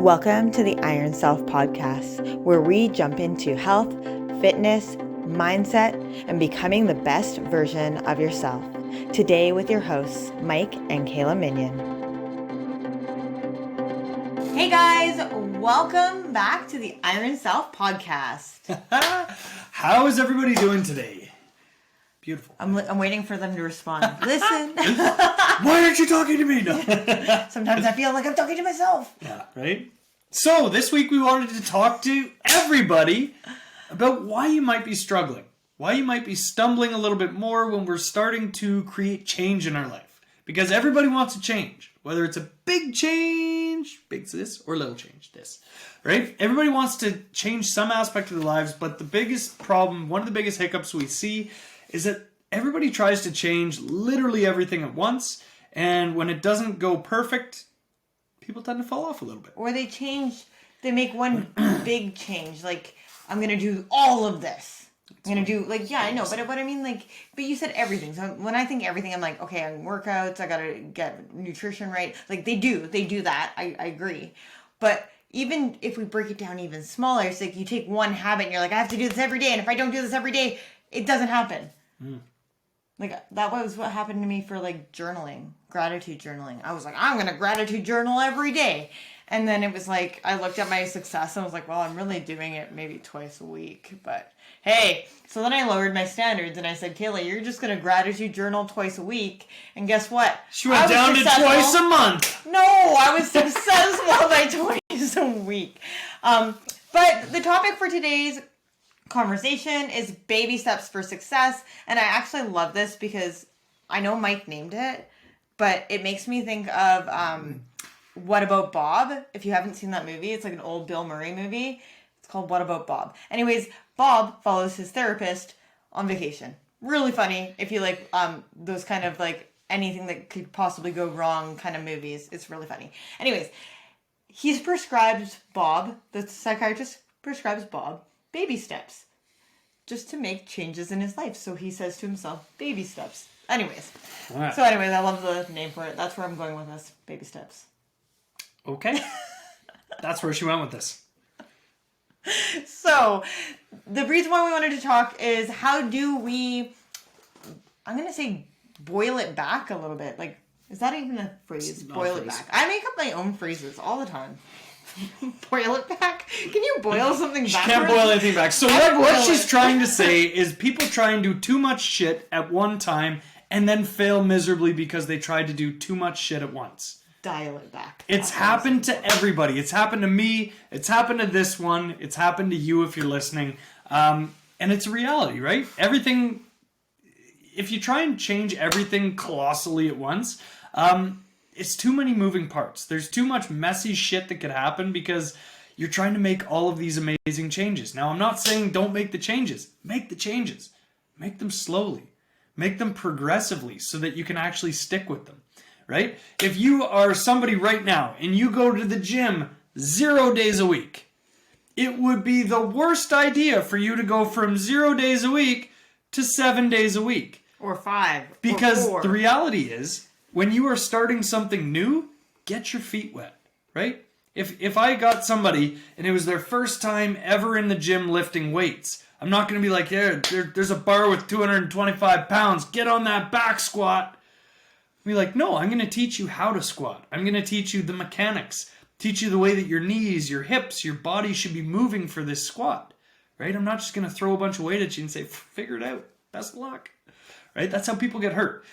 Welcome to the Iron Self podcast, where we jump into health, fitness, mindset, and becoming the best version of yourself. Today with your hosts, Mike and Kayla Minion. Hey guys, welcome back to the Iron Self podcast. How is everybody doing today? Beautiful. I'm waiting for them to respond. Listen. Why aren't you talking to me? No. Sometimes I feel like I'm talking to myself. Yeah, right? So, this week we wanted to talk to everybody about why you might be struggling. Why you might be stumbling a little bit more when we're starting to create change in our life. Because everybody wants to change. Whether it's a big change, big this, or little change, this. Right? Everybody wants to change some aspect of their lives, but the biggest problem, one of the biggest hiccups we see is that everybody tries to change literally everything at once, and when it doesn't go perfect, people tend to fall off a little bit. Or they make one big change, like, I'm going to do all of this. I'm going to do, like, yeah, I know, but what I mean, like, but you said everything. So when I think everything, I'm like, okay, I'm workouts, I got to get nutrition right. Like, they do that. I agree. But even if we break it down even smaller, it's like you take one habit and you're like, I have to do this every day. And if I don't do this every day, it doesn't happen. Like, that was what happened to me for, like, journaling, gratitude journaling. I was like, I'm going to gratitude journal every day. And then it was like, I looked at my success and I was like, well, I'm really doing it maybe twice a week. But hey, so then I lowered my standards and I said, Kayla, you're just going to gratitude journal twice a week. And guess what? She went down to twice a month. No, I was successful by twice a week. But the topic for today's conversation is baby steps for success, and I actually love this because I know Mike named it, but it makes me think of What About Bob? If you haven't seen that movie, it's like an old Bill Murray movie. It's called What About Bob? Anyways, Bob follows his therapist on vacation. Really funny if you like those kind of like anything that could possibly go wrong kind of movies. It's really funny. Anyways, he's prescribed Bob, the psychiatrist prescribes Bob baby steps just to make changes in his life. So he says to himself, baby steps. Anyways. Right. So anyways, I love the name for it. That's where I'm going with this. Baby steps. Okay. That's where she went with this. So the reason why we wanted to talk is how do we, I'm going to say boil it back a little bit. Like, is that even a phrase? Boil it back. I make up my own phrases all the time. Boil it back? Can you boil something back? She can't boil anything back. So what she's trying to say is people try and do too much shit at one time and then fail miserably because they tried to do too much shit at once. Dial it back. It's happened to everybody. It's happened to me. It's happened to this one. It's happened to you if you're listening. And it's a reality, right? Everything, if you try and change everything colossally at once, it's too many moving parts. There's too much messy shit that could happen because you're trying to make all of these amazing changes. Now, I'm not saying don't make the changes. Make the changes. Make them slowly. Make them progressively so that you can actually stick with them, right? If you are somebody right now and you go to the gym 0 days a week, it would be the worst idea for you to go from 0 days a week to 7 days a week. Or 5. Because or 4. The reality is, when you are starting something new, get your feet wet, right? If I got somebody and it was their first time ever in the gym lifting weights, I'm not going to be like, yeah, there's a bar with 225 pounds. Get on that back squat. I'll be like, no, I'm going to teach you how to squat. I'm going to teach you the mechanics, teach you the way that your knees, your hips, your body should be moving for this squat, right? I'm not just going to throw a bunch of weight at you and say, figure it out. Best of luck, right? That's how people get hurt.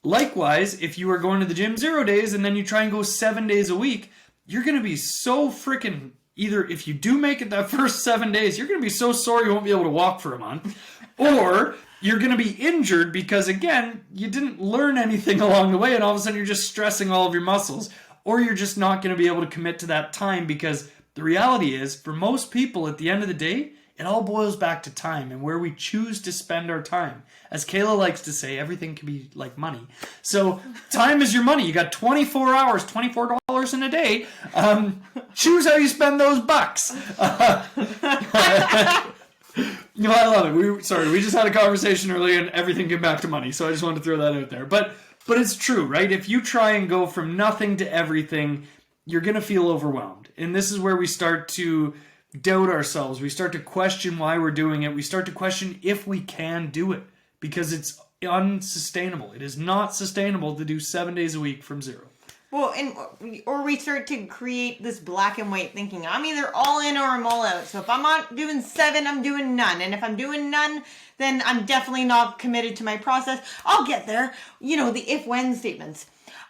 Likewise, if you are going to the gym 0 days and then you try and go 7 days a week, you're going to be so freaking, either if you do make it that first 7 days, you're going to be so sore you won't be able to walk for a month, or you're going to be injured because, again, you didn't learn anything along the way and all of a sudden you're just stressing all of your muscles, or you're just not going to be able to commit to that time because the reality is, for most people at the end of the day, it all boils back to time and where we choose to spend our time. As Kayla likes to say, everything can be like money. So time is your money. You got 24 hours, $24 in a day. Choose how you spend those bucks. No, I love it. We just had a conversation earlier and everything came back to money. So I just wanted to throw that out there. But it's true, right? If you try and go from nothing to everything, you're going to feel overwhelmed. And this is where we start to doubt ourselves. We start to question why we're doing it. We start to question if we can do it because it's unsustainable. It is not sustainable to do 7 days a week from zero. Well, or we start to create this black and white thinking. I'm either all in or I'm all out. So if I'm not doing 7, I'm doing none. And if I'm doing none, then I'm definitely not committed to my process. I'll get there. You know, the if-when statements.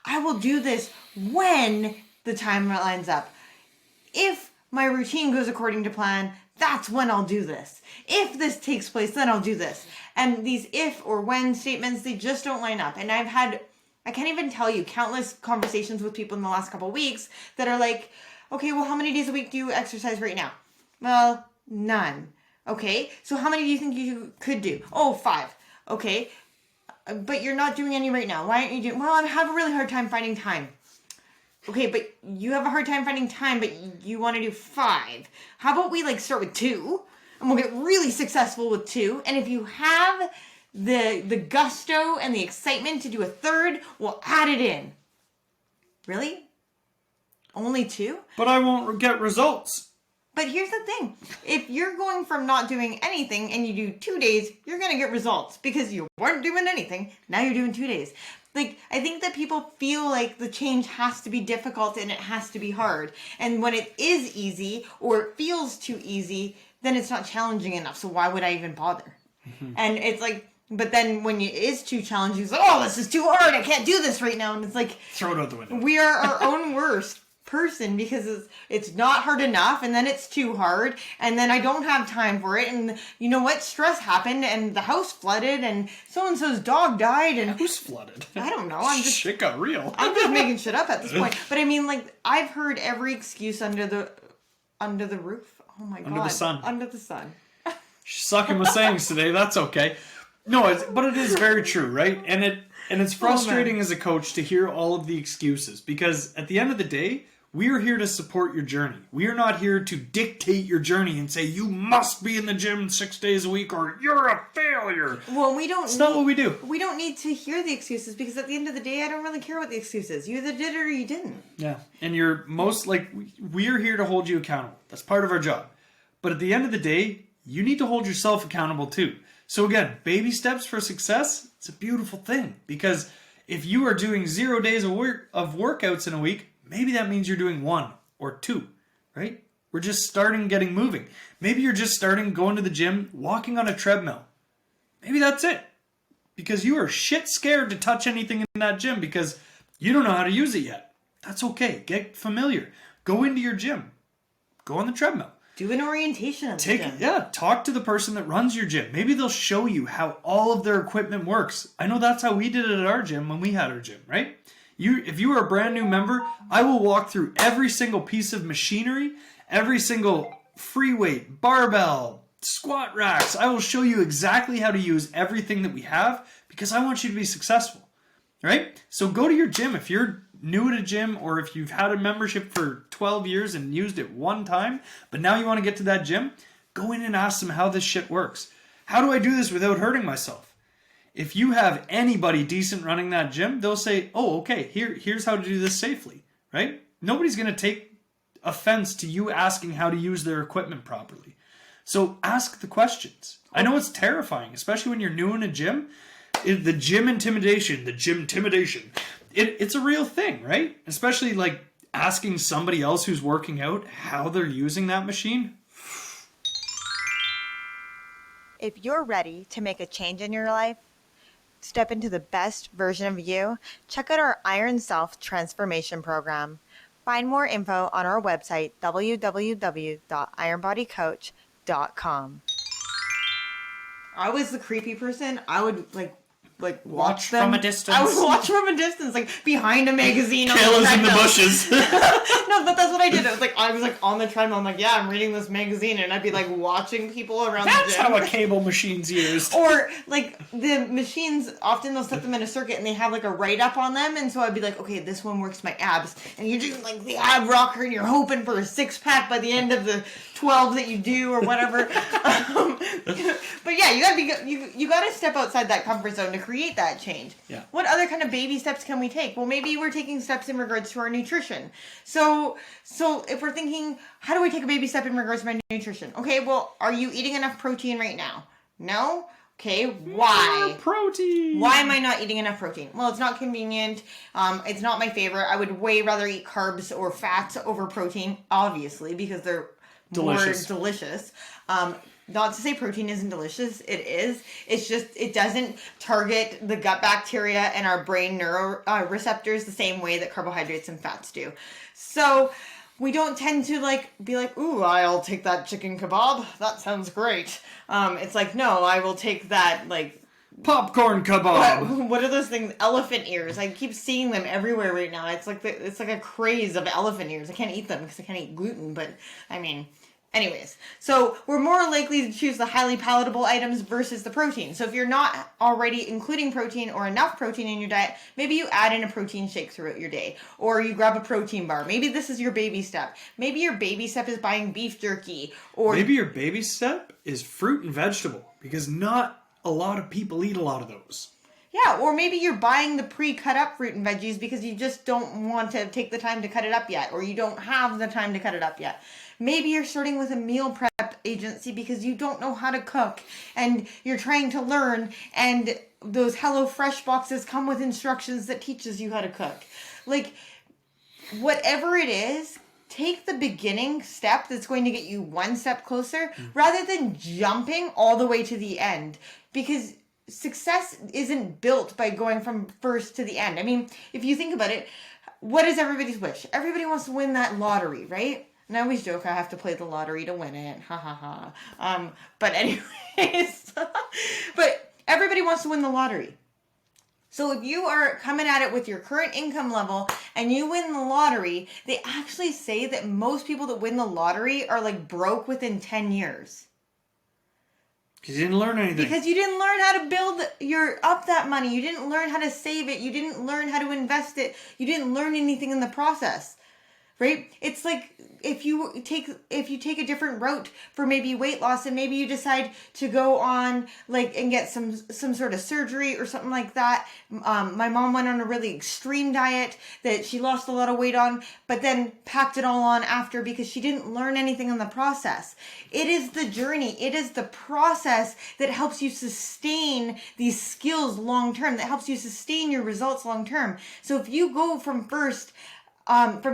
I will do this when the time lines up. If my routine goes according to plan, that's when I'll do this. If this takes place, then I'll do this. And these if or when statements, they just don't line up. And I can't even tell you countless conversations with people in the last couple of weeks that are like, okay, well, how many days a week do you exercise right now? Well, none. Okay, so how many do you think you could do? Oh, 5. Okay, but you're not doing any right now. Why aren't you doing? Well, I have a really hard time finding time. Okay, but you have a hard time finding time, but you want to do 5. How about we start with 2 and we'll get really successful with 2. And if you have the gusto and the excitement to do a 3rd, we'll add it in. Really? Only 2? But I won't get results. But here's the thing. If you're going from not doing anything and you do 2 days, you're going to get results because you weren't doing anything. Now you're doing 2 days. I think that people feel like the change has to be difficult and it has to be hard. And when it is easy or it feels too easy, then it's not challenging enough. So why would I even bother? Mm-hmm. And it's but then when it is too challenging, it's like, oh, this is too hard. I can't do this right now. And it's like, throw it out the window. We are our own worst person because it's not hard enough, and then it's too hard, and then I don't have time for it, and you know what? Stress happened, and the house flooded, and so-and-so's dog died, and... Who's flooded? I don't know. Shit got real. I'm just making shit up at this point. But I mean, I've heard every excuse under the roof. Oh my God. Under the sun. Under the sun. She's sucking my sayings today. That's okay. No, but it is very true, right? And it's frustrating as a coach to hear all of the excuses because at the end of the day, we are here to support your journey. We are not here to dictate your journey and say you must be in the gym 6 days a week or you're a failure. Well, It's not what we do. We don't need to hear the excuses because at the end of the day, I don't really care what the excuse is. You either did it or you didn't. Yeah, and you're we are here to hold you accountable. That's part of our job. But at the end of the day, you need to hold yourself accountable too. So again, baby steps for success, it's a beautiful thing because if you are doing 0 days of workouts in a week, maybe that means you're doing 1 or 2, right? We're just starting getting moving. Maybe you're just starting going to the gym, walking on a treadmill. Maybe that's it. Because you are shit scared to touch anything in that gym because you don't know how to use it yet. That's okay. Get familiar. Go into your gym. Go on the treadmill. Do an orientation at the gym. Yeah, talk to the person that runs your gym. Maybe they'll show you how all of their equipment works. I know that's how we did it at our gym when we had our gym, right? If you are a brand new member, I will walk through every single piece of machinery, every single free weight, barbell, squat racks. I will show you exactly how to use everything that we have because I want you to be successful, right? So go to your gym. If you're new at a gym or if you've had a membership for 12 years and used it one time, but now you want to get to that gym, go in and ask them how this shit works. How do I do this without hurting myself? If you have anybody decent running that gym, they'll say, oh, okay, here's how to do this safely, right? Nobody's going to take offense to you asking how to use their equipment properly. So ask the questions. I know it's terrifying, especially when you're new in a gym. The gym intimidation, it's a real thing, right? Especially asking somebody else who's working out how they're using that machine. If you're ready to make a change in your life, step into the best version of you, check out our Iron Self Transformation Program. Find more info on our website, www.ironbodycoach.com. I was the creepy person. I would watch them from a distance. I would watch from a distance, behind a magazine. Killers in the bushes. No, but that's what I did. I was on the treadmill. I'm yeah, I'm reading this magazine, and I'd be watching people around the gym. That's how a cable machine's used. Or the machines, often they'll set them in a circuit, and they have a write up on them, and so I'd be okay, this one works my abs, and you're doing the ab rocker, and you're hoping for a 6-pack by the end of the 12 that you do or whatever. But yeah, you gotta step outside that comfort zone to create create that change. Yeah. What other kind of baby steps can we take? Well, maybe we're taking steps in regards to our nutrition. So if we're thinking, how do we take a baby step in regards to my nutrition? Okay, well, are you eating enough protein right now? No? Okay, why? More protein. Why am I not eating enough protein? Well, it's not convenient. It's not my favorite. I would way rather eat carbs or fats over protein, obviously, because they're Delicious. more delicious. Not to say protein isn't delicious. It is. It's just, it doesn't target the gut bacteria and our brain neuroreceptors the same way that carbohydrates and fats do. So we don't tend to be like, ooh, I'll take that chicken kebab. That sounds great. It's like, no, I will take that, Popcorn kebab. what are those things? Elephant ears. I keep seeing them everywhere right now. It's like a craze of elephant ears. I can't eat them because I can't eat gluten, but I mean, anyways. So we're more likely to choose the highly palatable items versus the protein. So if you're not already including protein or enough protein in your diet, maybe you add in a protein shake throughout your day, or you grab a protein bar. Maybe this is your baby step. Maybe your baby step is buying beef jerky, or Maybe your baby step is fruit and vegetable, because not a lot of people eat a lot of those. yeah, or maybe you're buying the pre-cut up fruit and veggies because you just don't want to take the time to cut it up yet, or you don't have the time to cut it up yet. Maybe you're starting with a meal prep agency because you don't know how to cook and you're trying to learn, and those HelloFresh boxes come with instructions that teaches you how to cook. Whatever it is, take the beginning step that's going to get you one step closer rather than jumping all the way to the end, because success isn't built by going from first to the end. I mean, if you think about it, what is everybody's wish? Everybody wants to win that lottery, right? And I always joke I have to play the lottery to win it. Ha ha ha. But anyways, but everybody wants to win the lottery. So if you are coming at it with your current income level and you win the lottery, they actually say that most people that win the lottery are broke within 10 years. Because you didn't learn anything. Because you didn't learn how to build up that money. You didn't learn how to save it. You didn't learn how to invest it. You didn't learn anything in the process. Right? It's like if you take a different route for maybe weight loss, and maybe you decide to go on and get some sort of surgery or something like that. My mom went on a really extreme diet that she lost a lot of weight on, but then packed it all on after because she didn't learn anything in the process. It is the journey. It is the process that helps you sustain these skills long term, that helps you sustain your results long term. So if you go from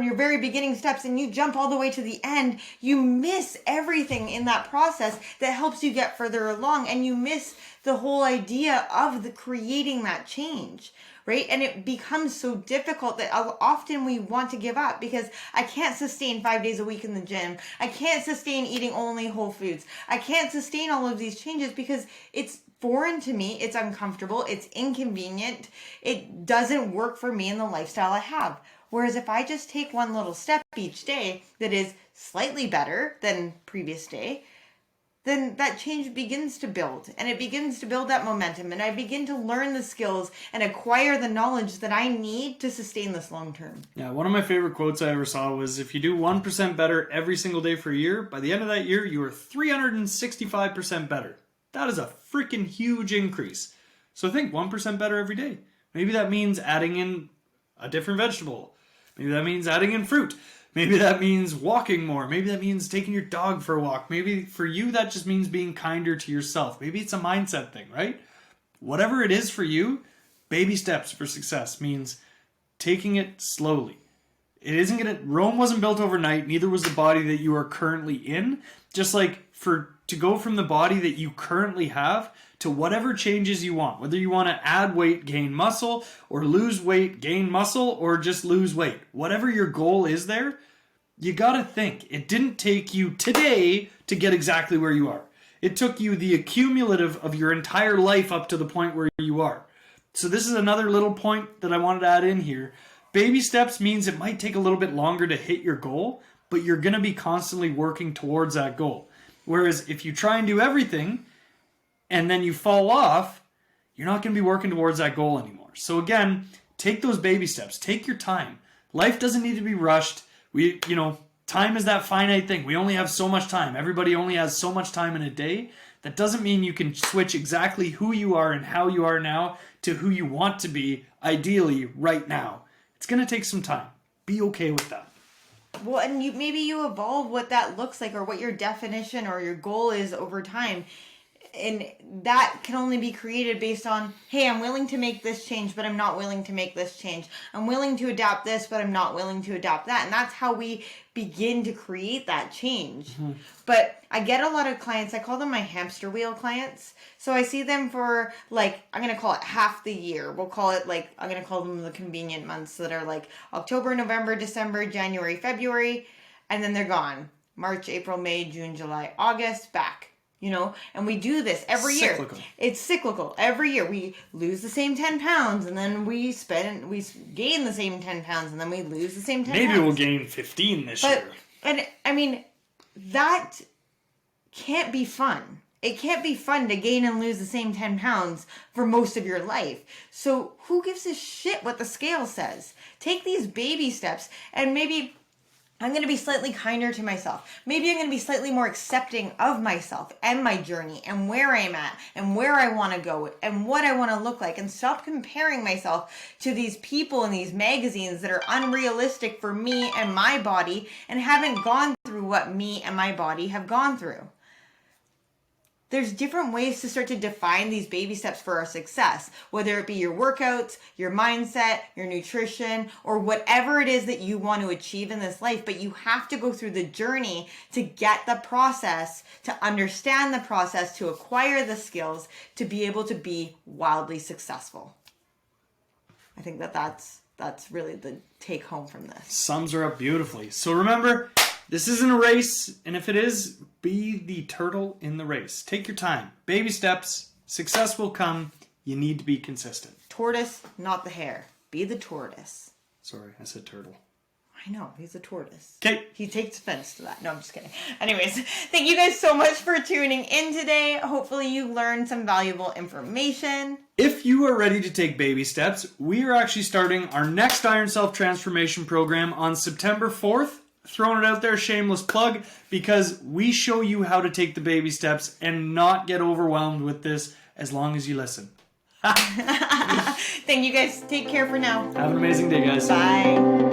your very beginning steps and you jump all the way to the end, you miss everything in that process that helps you get further along, and you miss the whole idea of creating that change, right? And it becomes so difficult that often we want to give up because I can't sustain 5 days a week in the gym. I can't sustain eating only whole foods. I can't sustain all of these changes because it's foreign to me. It's uncomfortable. It's inconvenient. It doesn't work for me in the lifestyle I have. Whereas if I just take one little step each day that is slightly better than previous day, then that change begins to build, and it begins to build that momentum, and I begin to learn the skills and acquire the knowledge that I need to sustain this long term. Yeah, one of my favorite quotes I ever saw was, if you do 1% better every single day for a year, by the end of that year, you are 365% better. That is a freaking huge increase. So think 1% better every day. Maybe that means adding in a different vegetable. Maybe that means adding in fruit. Maybe that means walking more. Maybe that means taking your dog for a walk. Maybe for you, that just means being kinder to yourself. Maybe it's a mindset thing, right? Whatever it is for you, baby steps for success means taking it slowly. Rome wasn't built overnight, neither was the body that you are currently in. Just like to go from the body that you currently have to whatever changes you want, whether you want to add weight, gain muscle, or lose weight, gain muscle, or just lose weight. Whatever your goal is there, you gotta think. It didn't take you today to get exactly where you are. It took you the accumulative of your entire life up to the point where you are. So this is another little point that I wanted to add in here. Baby steps means it might take a little bit longer to hit your goal, but you're gonna be constantly working towards that goal. Whereas if you try and do everything, and then you fall off, you're not going to be working towards that goal anymore. So again, take those baby steps. Take your time. Life doesn't need to be rushed. Time is that finite thing. We only have so much time. Everybody only has so much time in a day. That doesn't mean you can switch exactly who you are and how you are now to who you want to be, ideally, right now. It's going to take some time. Be okay with that. Well, and maybe you evolve what that looks like or what your definition or your goal is over time. And that can only be created based on, hey, I'm willing to make this change, but I'm not willing to make this change. I'm willing to adopt this, but I'm not willing to adopt that. And that's how we begin to create that change. Mm-hmm. But I get a lot of clients, I call them my hamster wheel clients. So I see them for like, I'm going to call it half the year. We'll call it like, I'm going to call them the convenient months that are like October, November, December, January, February, and then they're gone. March, April, May, June, July, August, back. You know, and we do this every year. It's cyclical. Every year we lose the same 10 pounds and then we gain the same 10 pounds and then we lose the same 10 pounds. Maybe we'll gain 15 this year. And I mean, that can't be fun. It can't be fun to gain and lose the same 10 pounds for most of your life. So who gives a shit what the scale says? Take these baby steps and maybe I'm going to be slightly kinder to myself. Maybe I'm going to be slightly more accepting of myself and my journey and where I'm at and where I want to go and what I want to look like, and stop comparing myself to these people in these magazines that are unrealistic for me and my body and haven't gone through what me and my body have gone through. There's different ways to start to define these baby steps for our success, whether it be your workouts, your mindset, your nutrition, or whatever it is that you want to achieve in this life. But you have to go through the journey to get the process, to understand the process, to acquire the skills, to be able to be wildly successful. I think that's really the take home from this. Sums her up beautifully. So remember, this isn't a race, and if it is, be the turtle in the race. Take your time. Baby steps. Success will come. You need to be consistent. Tortoise, not the hare. Be the tortoise. Sorry, I said turtle. I know, he's a tortoise. Okay. He takes offense to that. No, I'm just kidding. Anyways, thank you guys so much for tuning in today. Hopefully you learned some valuable information. If you are ready to take baby steps, we are actually starting our next Iron Self Transformation program on September 4th. Throwing it out there, shameless plug, because we show you how to take the baby steps and not get overwhelmed with this as long as you listen. Thank you guys. Take care for now. Have an amazing day, guys. Bye.